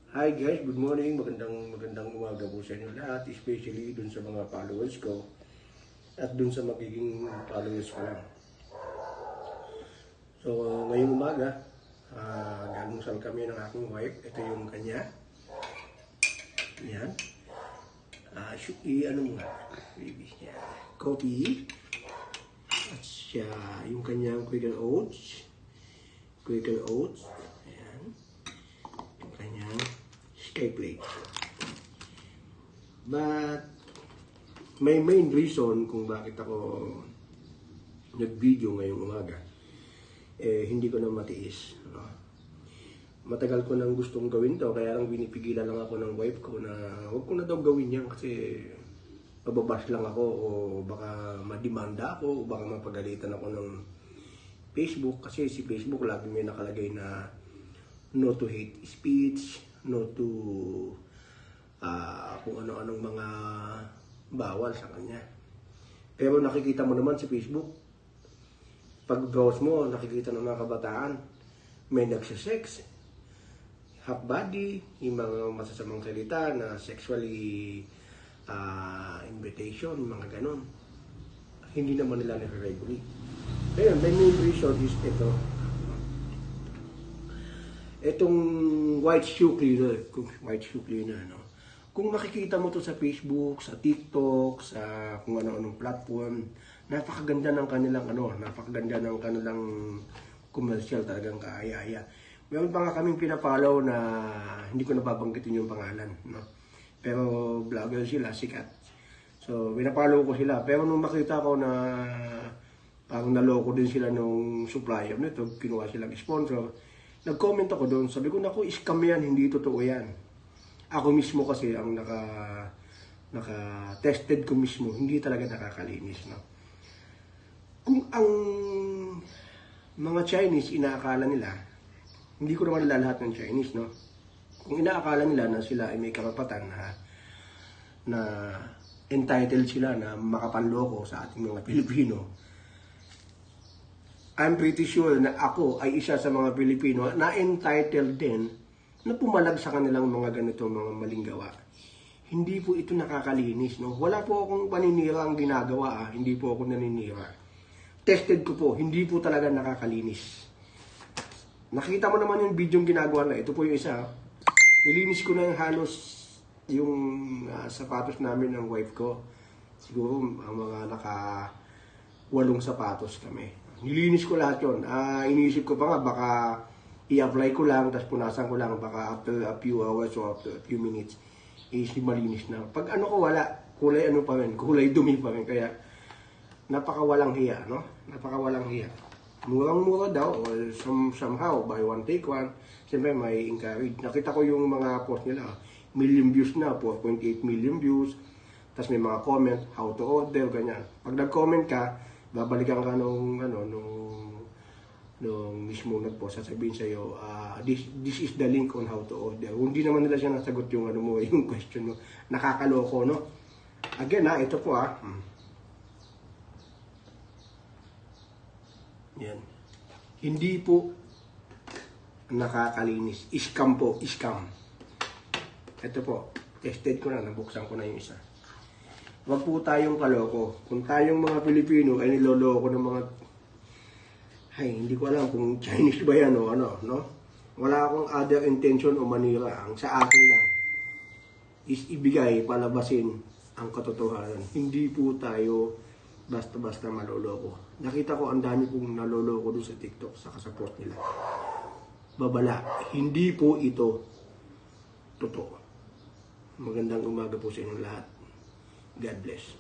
Hi guys, good morning. Magandang umaga po sa inyo lahat, especially dun sa mga followers ko at dun sa magiging followers ko lang. So, ngayong umaga, galmusal kami ng aking wife. Ito yung kanya. Yan. Ano nga, baby. Yan. Coffee. At siya, yung kanyang Quaker Oats. Ayan. Yung kanyang Sky Plate. But, may main reason kung bakit ako nag-video ngayong umaga. Hindi ko na matiis. No? Matagal ko nang gustong gawin to, kaya lang binipigilan lang ako ng wife ko na huwag ko na daw gawin yan kasi mababash lang ako o baka madimanda ako o baka mapagalitan ako ng Facebook kasi si Facebook lagi may nakalagay na no to hate speech, no to kung ano-anong mga bawal sa kanya. Pero nakikita mo naman sa Facebook, pag browse mo, nakikita ng mga kabataan, may nagsisex, half body, yung mga masasamang salita na sexually invitation, mga ganon. Hindi naman nila nire-regulate. Ngayon, my main reason is ito. Itong white shoe cleaner, no? Kung makikita mo to sa Facebook, sa TikTok, sa kung ano-anong platform, napakaganda ng kanilang commercial, talagang kaaya-aya. Meron pa nga kaming pinapollow na hindi ko nababanggitin yung pangalan, no? Pero vlogger sila, sikat. So, pinapollow ko sila. Pero nung makita ko na parang naloko din sila nung supplier nito, kinuha silang sponsor, nag-comment ako doon. Sabi ko, naku, scam yan, hindi totoo yan. Ako mismo kasi ang naka-tested ko mismo, hindi talaga nakakalinis. No? Kung ang mga Chinese inaakala nila, hindi ko naman lahat ng Chinese, no? Kung inaakala nila na sila ay may karapatan na entitled sila na makapanloko sa ating mga Pilipino, I'm pretty sure na ako ay isa sa mga Pilipino na entitled din na pumalag sa kanilang mga ganito mga maling gawa. Hindi po ito nakakalinis, no? Wala po akong paninira ang ginagawa, hindi po ako naninira. Tested ko po, hindi po talaga nakakalinis. Nakita mo naman yung video ginagawa na, ito po yung isa. Nilinis ko na yung halos yung sapatos namin ng wife ko. Siguro ang mga naka-8 sapatos kami. Nilinis ko lahat yun. Iniisip ko pa nga, baka i-apply ko lang, tapos punasan ko lang, baka after a few hours or after a few minutes, malinis na. Pag ano ko wala, kulay ano pa rin, kulay dumi pa rin. Kaya, napakawalang hiya, no? Napakawalang hiya. Murang-mura daw, or somehow, buy one, take one. Siyempre, may encourage. Nakita ko yung mga post nila, million views na, 4.8 million views. Tapos may mga comment, how to order, ganyan. Pag nag-comment ka, babalikan ka nung mismo nag-post, sasabihin sa'yo, this is the link on how to order. Hindi naman nila siya nasagot yung yung question mo. Nakakaloko, no? Again, ito po, Yan. Hindi po nakakalinis. Scam po, scam. Ito po, tested ko na, nabuksan ko na yung isa. Huwag po tayong kaloko. Kung tayong mga Pilipino ay niloloko ng mga... hindi ko alam kung Chinese ba yan o ano, no? Wala akong other intention o manira. Ang sa akin lang is ibigay, palabasin ang katotohanan. Hindi po tayo basta-basta maloloko. Nakita ko ang dami pong naloloko doon sa TikTok sa kasaport nila. Babala, hindi po ito totoo. Magandang umaga po sa inyong lahat. God bless.